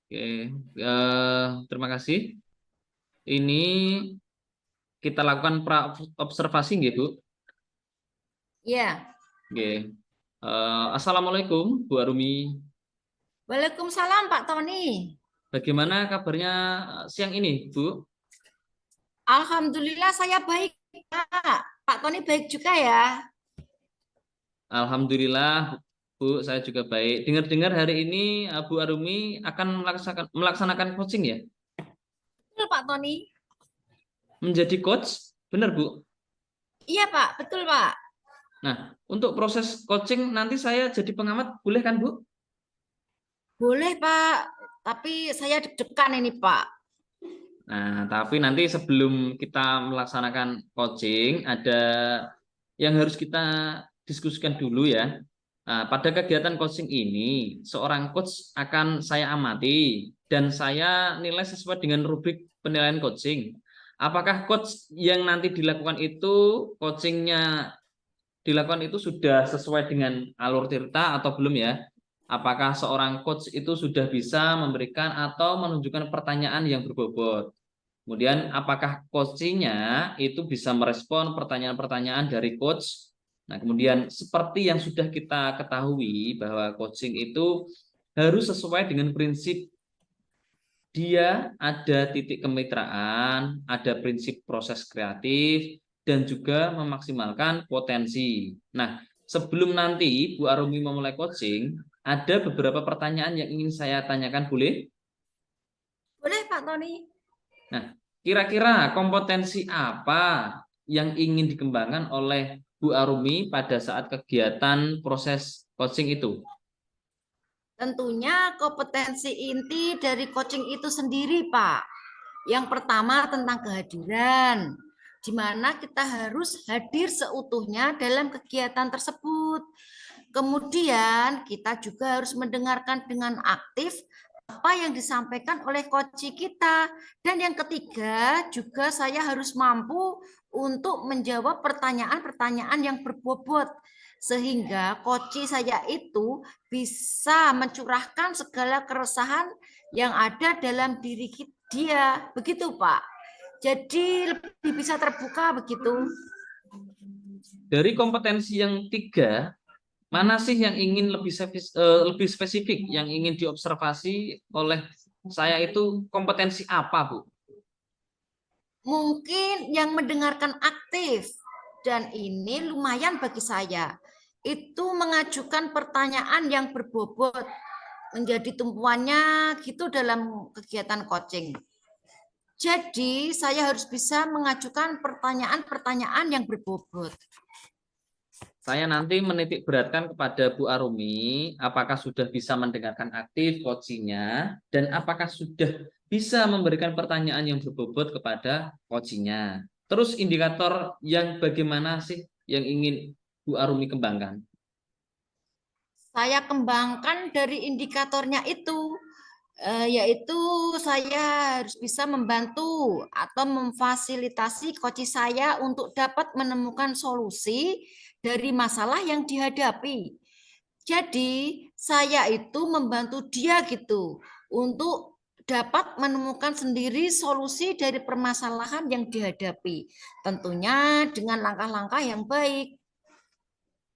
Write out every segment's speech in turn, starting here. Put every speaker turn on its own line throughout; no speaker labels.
Oke, terima kasih. Ini kita lakukan pra observasi nggih, Bu.
Ya,
Oke. Assalamualaikum, Bu Arumi.
Waalaikumsalam Pak Tony.
Bagaimana kabarnya siang ini, Bu?
Alhamdulillah saya baik, Pak. Pak Tony baik juga ya.
Alhamdulillah, Bu, saya juga baik. Dengar-dengar hari ini Bu Arumi akan melaksanakan coaching ya?
Betul Pak Tony.
Menjadi coach, benar, Bu?
Iya Pak, betul Pak.
Nah, untuk proses coaching nanti saya jadi pengamat, boleh kan, Bu?
Boleh Pak, tapi saya deg-degan ini Pak.
Nah, tapi nanti sebelum kita melaksanakan coaching, ada yang harus kita diskusikan dulu ya. Nah, pada kegiatan coaching ini, seorang coach akan saya amati dan saya nilai sesuai dengan rubrik penilaian coaching. Apakah coach yang nanti dilakukan itu, coachingnya dilakukan itu sudah sesuai dengan alur cerita atau belum ya? Apakah seorang coach itu sudah bisa memberikan atau menunjukkan pertanyaan yang berbobot? Kemudian apakah coachingnya itu bisa merespon pertanyaan-pertanyaan dari coach? Nah, kemudian seperti yang sudah kita ketahui bahwa coaching itu harus sesuai dengan prinsip dia ada titik kemitraan, ada prinsip proses kreatif, dan juga memaksimalkan potensi. Nah, sebelum nanti Bu Arumi memulai coaching, ada beberapa pertanyaan yang ingin saya tanyakan, boleh?
Boleh Pak Tony.
Nah, kira-kira kompetensi apa yang ingin dikembangkan oleh Bu Arumi pada saat kegiatan proses coaching itu?
Tentunya kompetensi inti dari coaching itu sendiri Pak. Yang pertama tentang kehadiran, di mana kita harus hadir seutuhnya dalam kegiatan tersebut. Kemudian kita juga harus mendengarkan dengan aktif apa yang disampaikan oleh coach kita. Dan yang ketiga juga saya harus mampu untuk menjawab pertanyaan-pertanyaan yang berbobot sehingga coach saya itu bisa mencurahkan segala keresahan yang ada dalam diri dia. Begitu, Pak. Jadi lebih bisa terbuka begitu.
Dari kompetensi yang tiga, mana sih yang ingin lebih spesifik, yang ingin diobservasi oleh saya itu kompetensi apa, Bu?
Mungkin yang mendengarkan aktif dan ini lumayan bagi saya. Itu mengajukan pertanyaan yang berbobot menjadi tumpuannya gitu dalam kegiatan coaching. Jadi saya harus bisa mengajukan pertanyaan-pertanyaan yang berbobot.
Saya nanti menitik beratkan kepada Bu Arumi, apakah sudah bisa mendengarkan aktif coachingnya, dan apakah sudah bisa memberikan pertanyaan yang berbobot kepada coachingnya. Terus indikator yang bagaimana sih yang ingin Bu Arumi kembangkan?
Saya kembangkan dari indikatornya itu, yaitu saya harus bisa membantu atau memfasilitasi coach saya untuk dapat menemukan solusi dari masalah yang dihadapi. Jadi saya itu membantu dia gitu untuk dapat menemukan sendiri solusi dari permasalahan yang dihadapi. Tentunya dengan langkah-langkah yang baik.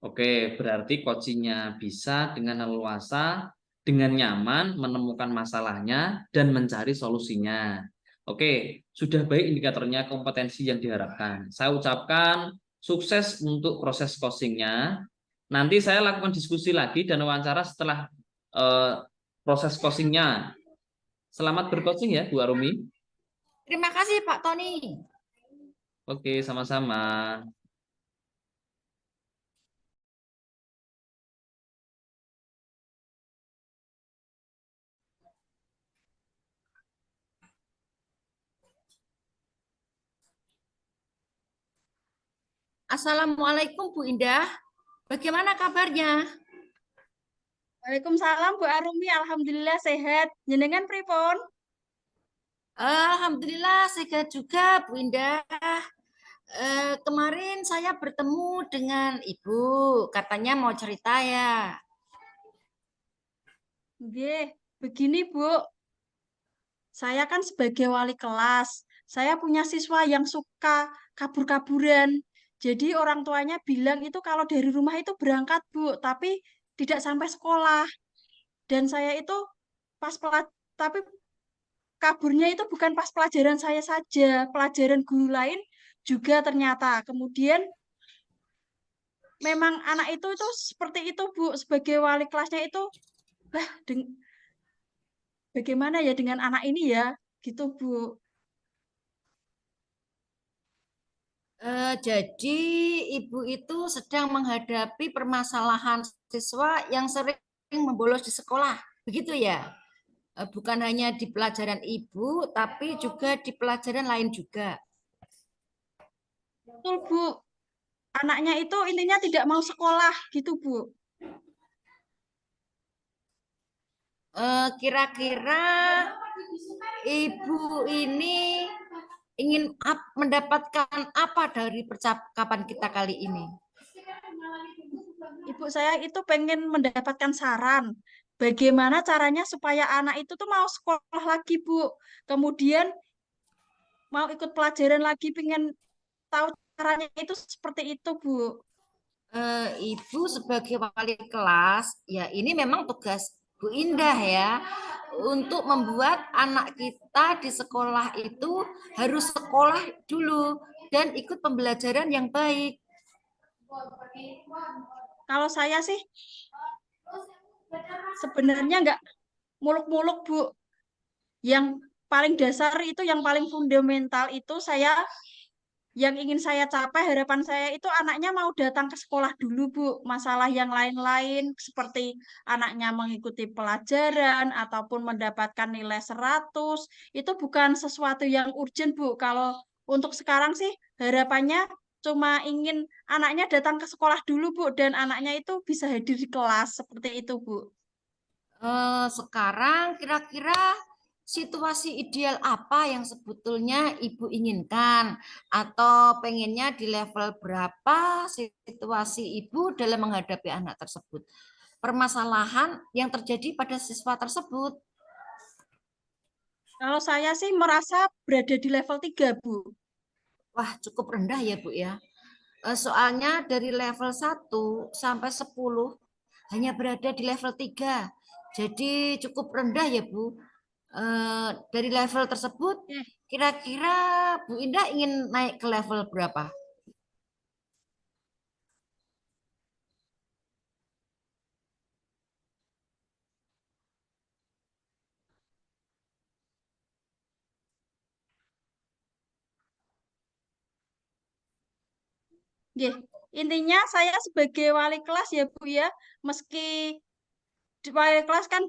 Oke, berarti coachingnya bisa dengan leluasa, dengan nyaman menemukan masalahnya dan mencari solusinya. Oke, sudah baik indikatornya kompetensi yang diharapkan. Saya ucapkan sukses untuk proses coachingnya. Nanti saya lakukan diskusi lagi dan wawancara setelah eh, proses coachingnya. Selamat bercoaching ya, Bu Arumi.
Terima kasih Pak Tony.
Oke, sama-sama.
Assalamualaikum Bu Indah. Bagaimana kabarnya?
Waalaikumsalam Bu Arumi, alhamdulillah sehat. Jenengan pripun?
Alhamdulillah sehat juga Bu Indah. Kemarin saya bertemu dengan Ibu, katanya mau cerita ya.
Nggih, begini Bu. saya kan sebagai wali kelas, saya punya siswa yang suka kabur-kaburan. Jadi orang tuanya bilang itu kalau dari rumah itu berangkat, Bu, tapi tidak sampai sekolah. Dan saya itu tapi kaburnya itu bukan pas pelajaran saya saja, pelajaran guru lain juga ternyata. Kemudian memang anak itu seperti itu, Bu, sebagai wali kelasnya itu, lah, bagaimana ya dengan anak ini ya, gitu, Bu.
Jadi Ibu itu sedang menghadapi permasalahan siswa yang sering membolos di sekolah, begitu ya? Bukan hanya di pelajaran Ibu, tapi juga di pelajaran lain juga.
Betul, Bu. Anaknya itu intinya tidak mau sekolah, gitu, Bu.
Kira-kira Ibu ini ingin mendapatkan apa dari percakapan kita kali ini?
Ibu saya itu pengen mendapatkan saran. Bagaimana caranya supaya anak itu tuh mau sekolah lagi, Bu. Kemudian mau ikut pelajaran lagi, pengen tahu caranya itu seperti itu, Bu.
Ibu sebagai wali kelas, ya ini memang tugas Bu Indah ya, untuk membuat anak kita di sekolah itu harus sekolah dulu dan ikut pembelajaran yang baik.
Kalau saya sih sebenarnya nggak muluk-muluk, Bu. Yang paling dasar itu, yang paling fundamental itu yang ingin saya capai, harapan saya itu anaknya mau datang ke sekolah dulu, Bu. Masalah yang lain-lain seperti anaknya mengikuti pelajaran ataupun mendapatkan nilai 100, itu bukan sesuatu yang urgent, Bu. Kalau untuk sekarang sih harapannya cuma ingin anaknya datang ke sekolah dulu, Bu, dan anaknya itu bisa hadir di kelas seperti itu, Bu.
Sekarang kira-kira situasi ideal apa yang sebetulnya Ibu inginkan atau pengennya di level berapa situasi Ibu dalam menghadapi anak tersebut? Permasalahan yang terjadi pada siswa tersebut.
Kalau saya sih merasa berada di level 3, Bu.
Wah, cukup rendah ya, Bu ya. Soalnya dari level 1 sampai 10 hanya berada di level 3. Jadi cukup rendah ya, Bu. Dari level tersebut,
Eh,
kira-kira Bu Indah ingin naik ke level berapa?
nggih. Intinya saya sebagai wali kelas ya, Bu ya, meski di wali kelas kan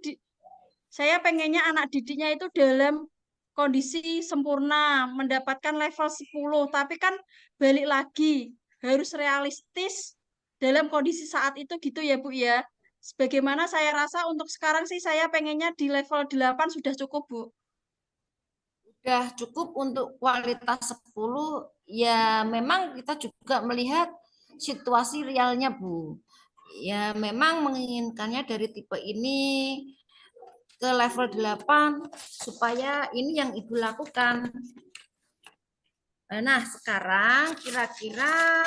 saya pengennya anak didiknya itu dalam kondisi sempurna, mendapatkan level 10, tapi kan balik lagi, harus realistis dalam kondisi saat itu gitu ya, Bu ya. Sebagaimana saya rasa untuk sekarang sih saya pengennya di level 8 sudah cukup, Bu.
Sudah cukup untuk kualitas 10, ya memang kita juga melihat situasi realnya, Bu. Ya memang menginginkannya dari tipe ini ke level 8 supaya ini yang Ibu lakukan. Nah, sekarang kira-kira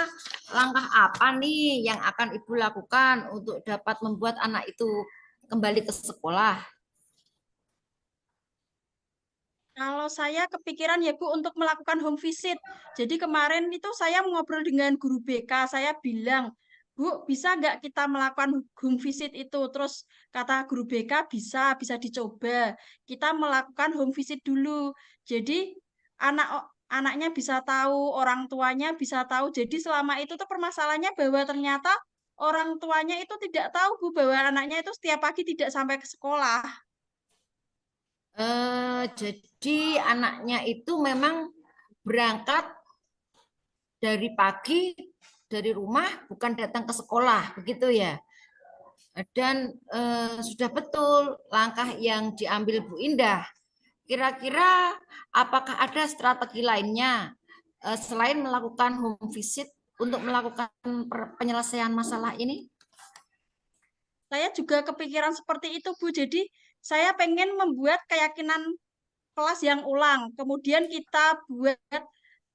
langkah apa nih yang akan Ibu lakukan untuk dapat membuat anak itu kembali ke sekolah?
Kalau saya kepikiran ya Bu untuk melakukan home visit. Jadi kemarin itu saya ngobrol dengan guru BK, saya bilang, Bu, bisa nggak kita melakukan home visit itu? Terus kata guru BK, bisa dicoba. Kita melakukan home visit dulu. Jadi anaknya bisa tahu, orang tuanya bisa tahu. Jadi selama itu tuh permasalahannya bahwa ternyata orang tuanya itu tidak tahu Bu bahwa anaknya itu setiap pagi tidak sampai ke sekolah.
Jadi anaknya itu memang berangkat dari pagi dari rumah, bukan datang ke sekolah, begitu ya. Dan sudah betul langkah yang diambil Bu Indah. Kira-kira apakah ada strategi lainnya selain melakukan home visit untuk melakukan penyelesaian masalah ini?
Saya juga kepikiran seperti itu, Bu. Jadi, saya pengen membuat keyakinan kelas yang ulang, kemudian kita buat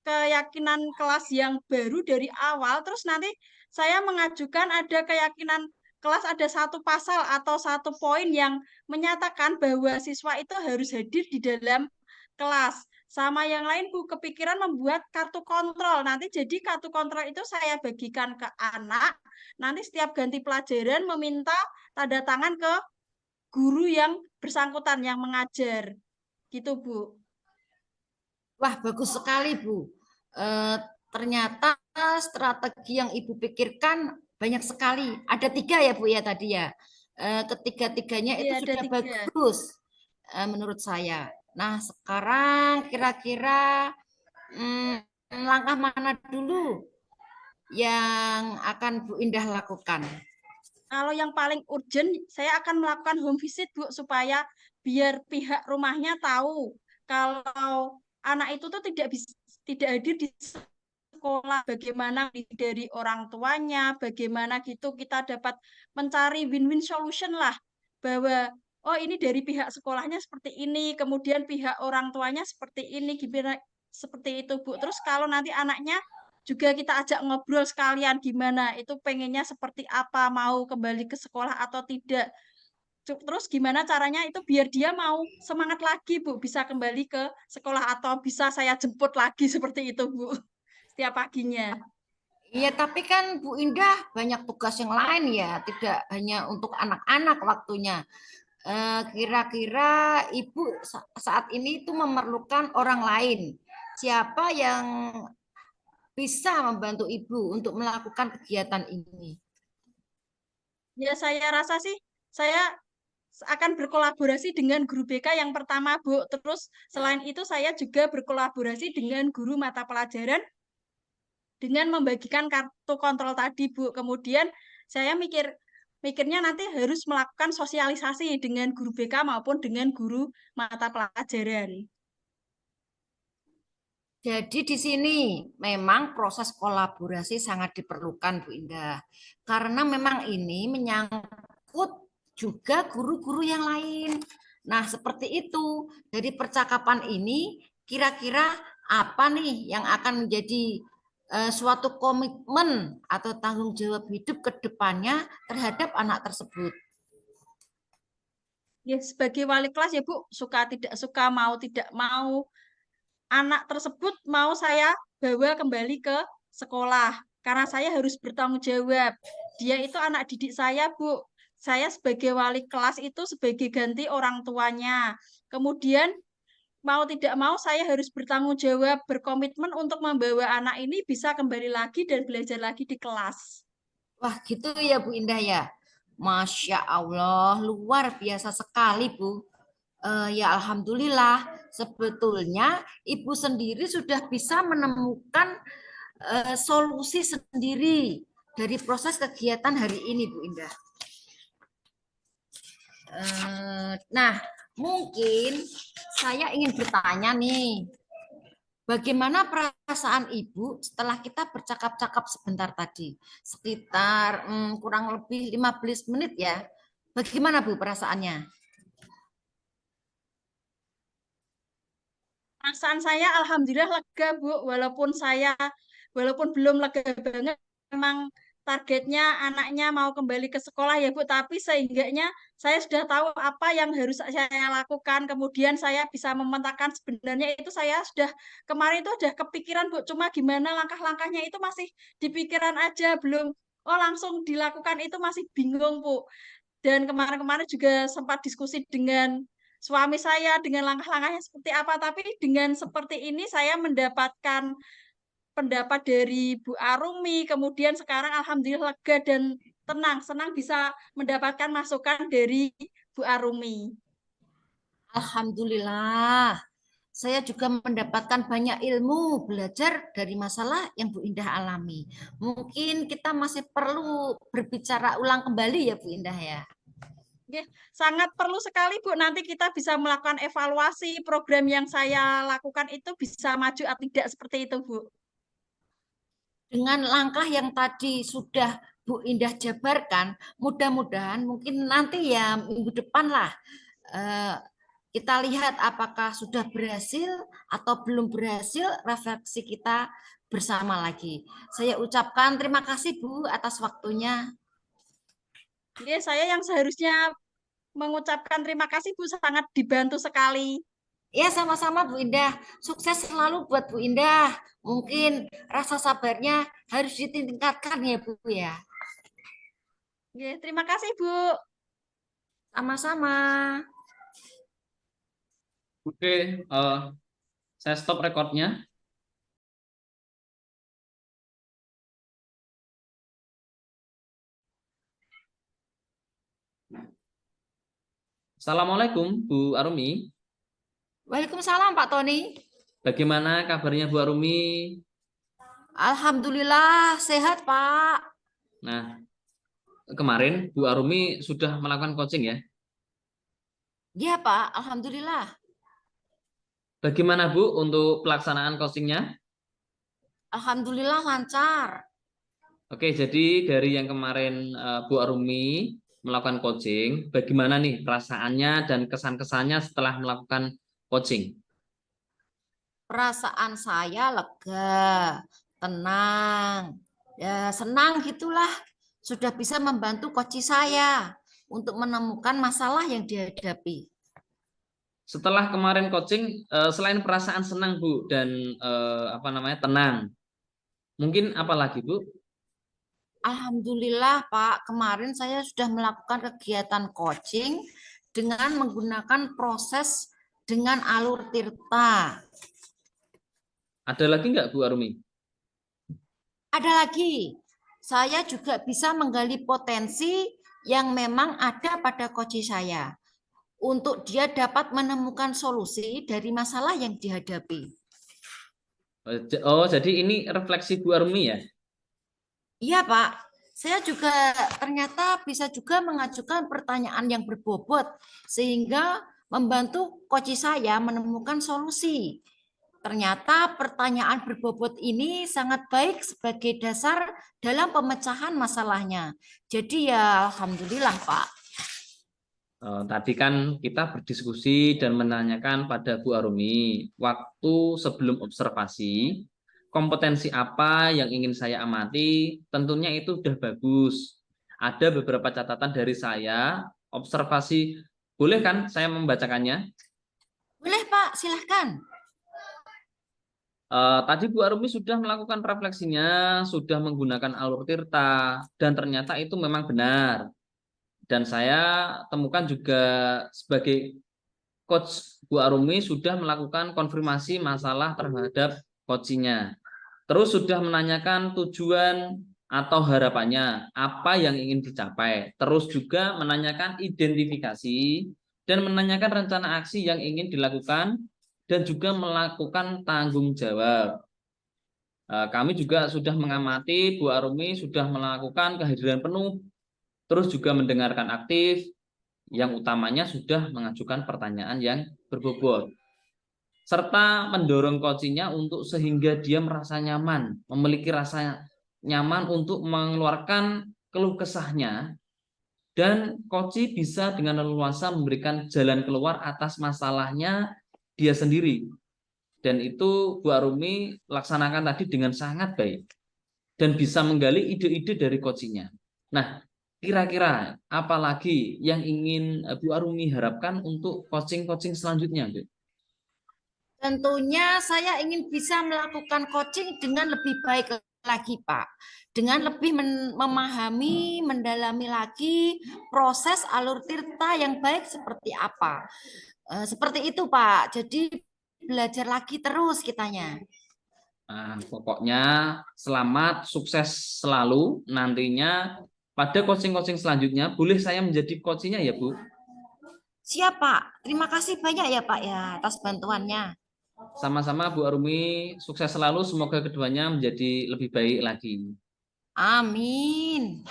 keyakinan kelas yang baru dari awal, terus nanti saya mengajukan ada keyakinan kelas ada satu pasal atau satu poin yang menyatakan bahwa siswa itu harus hadir di dalam kelas. Sama yang lain Bu, kepikiran membuat kartu kontrol. Nanti jadi kartu kontrol itu saya bagikan ke anak, nanti setiap ganti pelajaran meminta tanda tangan ke guru yang bersangkutan yang mengajar. Gitu Bu.
Wah, bagus sekali, Bu. Ternyata strategi yang Ibu pikirkan banyak sekali. Ada 3 ya, Bu, ya tadi ya. Ketiga-tiganya itu
Iya, ada
sudah
3.
bagus menurut saya. Nah, sekarang kira-kira langkah mana dulu yang akan Bu Indah lakukan?
Kalau yang paling urgent, saya akan melakukan home visit, Bu, supaya biar pihak rumahnya tahu kalau anak itu tuh tidak hadir di sekolah, bagaimana dari orang tuanya, bagaimana gitu kita dapat mencari win-win solution lah, bahwa oh ini dari pihak sekolahnya seperti ini, kemudian pihak orang tuanya seperti ini, gimana seperti itu Bu. Terus kalau nanti anaknya juga kita ajak ngobrol sekalian gimana, itu pengennya seperti apa, mau kembali ke sekolah atau tidak. Terus gimana caranya itu biar dia mau semangat lagi Bu, bisa kembali ke sekolah atau bisa saya jemput lagi seperti itu Bu, setiap paginya.
Iya, tapi kan Bu Indah banyak tugas yang lain ya, tidak hanya untuk anak-anak waktunya. Kira-kira Ibu saat ini itu memerlukan orang lain. Siapa yang bisa membantu Ibu untuk melakukan kegiatan ini?
Ya saya rasa sih saya akan berkolaborasi dengan guru BK yang pertama Bu. Terus selain itu saya juga berkolaborasi dengan guru mata pelajaran dengan membagikan kartu kontrol tadi Bu. Kemudian saya mikirnya nanti harus melakukan sosialisasi dengan guru BK maupun dengan guru mata pelajaran.
Jadi di sini memang proses kolaborasi sangat diperlukan Bu Indah. Karena memang ini menyangkut juga guru-guru yang lain. Nah, seperti itu. Dari percakapan ini kira-kira apa nih yang akan menjadi suatu komitmen atau tanggung jawab hidup ke depannya terhadap anak tersebut.
Ya, sebagai wali kelas ya Bu, suka tidak suka, mau tidak mau, anak tersebut mau saya bawa kembali ke sekolah karena saya harus bertanggung jawab. Dia itu anak didik saya, Bu. Saya sebagai wali kelas itu sebagai ganti orang tuanya. Kemudian mau tidak mau saya harus bertanggung jawab, berkomitmen untuk membawa anak ini bisa kembali lagi dan belajar lagi di kelas.
Wah, gitu ya Bu Indah ya. Masya Allah, luar biasa sekali Bu. Ya Alhamdulillah, sebetulnya Ibu sendiri sudah bisa menemukan solusi sendiri dari proses kegiatan hari ini Bu Indah. Nah, mungkin saya ingin bertanya nih, bagaimana perasaan Ibu setelah kita bercakap-cakap sebentar tadi? Sekitar kurang lebih 15 menit ya. Bagaimana Bu perasaannya?
Perasaan saya alhamdulillah lega, Bu. Walaupun belum lega banget, memang targetnya anaknya mau kembali ke sekolah ya, Bu, tapi seenggaknya saya sudah tahu apa yang harus saya lakukan. Kemudian saya bisa memetakan sebenarnya itu saya sudah kemarin itu sudah kepikiran, Bu, cuma gimana langkah-langkahnya itu masih di pikiran aja, belum oh langsung dilakukan itu masih bingung, Bu. Dan kemarin-kemarin juga sempat diskusi dengan suami saya dengan langkah-langkahnya seperti apa. Tapi dengan seperti ini saya mendapatkan pendapat dari Bu Arumi. Kemudian sekarang alhamdulillah lega dan tenang, senang bisa mendapatkan masukan dari Bu Arumi.
Alhamdulillah. Saya juga mendapatkan banyak ilmu belajar dari masalah yang Bu Indah alami. Mungkin kita masih perlu berbicara ulang kembali ya Bu Indah ya.
Oke, sangat perlu sekali Bu. Nanti kita bisa melakukan evaluasi program yang saya lakukan itu bisa maju atau tidak seperti itu Bu.
Dengan langkah yang tadi sudah Bu Indah jabarkan, mudah-mudahan mungkin nanti ya minggu depan lah Kita lihat apakah sudah berhasil atau belum berhasil, refleksi kita bersama lagi. Saya ucapkan terima kasih Bu atas waktunya.
Oke, saya yang seharusnya mengucapkan terima kasih Bu, sangat dibantu sekali.
Ya, sama-sama Bu Indah. Sukses selalu buat Bu Indah. Mungkin rasa sabarnya harus ditingkatkan ya Bu ya.
Oke, terima kasih Bu.
Sama-sama.
Oke, saya stop recordnya. Assalamualaikum Bu Arumi.
Waalaikumsalam Pak Tony.
Bagaimana kabarnya Bu Arumi?
Alhamdulillah sehat Pak.
Nah, kemarin Bu Arumi sudah melakukan coaching ya?
Iya Pak, Alhamdulillah.
Bagaimana Bu untuk pelaksanaan coachingnya?
Alhamdulillah lancar.
Oke, jadi dari yang kemarin Bu Arumi melakukan coaching, bagaimana nih perasaannya dan kesan-kesannya setelah melakukan coaching?
Perasaan saya lega, tenang, ya senang gitulah. Sudah bisa membantu coach saya untuk menemukan masalah yang dihadapi.
Setelah kemarin coaching, selain perasaan senang Bu dan tenang, mungkin apa lagi Bu?
Alhamdulillah Pak, kemarin saya sudah melakukan kegiatan coaching dengan menggunakan proses dengan alur tirta.
Ada lagi nggak Bu Arumi?
Ada lagi, saya juga bisa menggali potensi yang memang ada pada coach saya untuk dia dapat menemukan solusi dari masalah yang dihadapi.
Oh, jadi ini refleksi Bu Arumi ya?
Iya Pak, saya juga ternyata bisa juga mengajukan pertanyaan yang berbobot sehingga membantu coach saya menemukan solusi. Ternyata pertanyaan berbobot ini sangat baik sebagai dasar dalam pemecahan masalahnya. Jadi ya alhamdulillah Pak.
Tadi kan kita berdiskusi dan menanyakan pada Bu Arumi, waktu sebelum observasi, kompetensi apa yang ingin saya amati, tentunya itu sudah bagus. Ada beberapa catatan dari saya, observasi, boleh kan saya membacakannya?
Boleh Pak, silahkan.
Tadi Bu Arumi sudah melakukan refleksinya, sudah menggunakan alur tirta, dan ternyata itu memang benar. Dan saya temukan juga sebagai coach Bu Arumi sudah melakukan konfirmasi masalah terhadap coachingnya. Terus sudah menanyakan tujuan atau harapannya, apa yang ingin dicapai. Terus juga menanyakan identifikasi dan menanyakan rencana aksi yang ingin dilakukan dan juga melakukan tanggung jawab. Kami juga sudah mengamati Bu Arumi sudah melakukan kehadiran penuh, terus juga mendengarkan aktif, yang utamanya sudah mengajukan pertanyaan yang berbobot, serta mendorong coachingnya untuk sehingga dia merasa nyaman, memiliki rasa nyaman untuk mengeluarkan keluh kesahnya, dan coach bisa dengan leluasa memberikan jalan keluar atas masalahnya dia sendiri. Dan itu Bu Arumi laksanakan tadi dengan sangat baik dan bisa menggali ide-ide dari coachingnya. Nah, kira-kira apa lagi yang ingin Bu Arumi harapkan untuk coaching-coaching selanjutnya, Bu?
Tentunya saya ingin bisa melakukan coaching dengan lebih baik lagi, Pak. Dengan lebih memahami, mendalami lagi proses alur tirta yang baik seperti apa. Seperti itu, Pak. Jadi belajar lagi terus kitanya.
Nah, pokoknya selamat, sukses selalu nantinya pada coaching-coaching selanjutnya. Boleh saya menjadi coachingnya ya, Bu?
Siap, Pak. Terima kasih banyak ya, Pak ya atas bantuannya.
Sama-sama Bu Arumi, sukses selalu. Semoga keduanya menjadi lebih baik lagi.
Amin.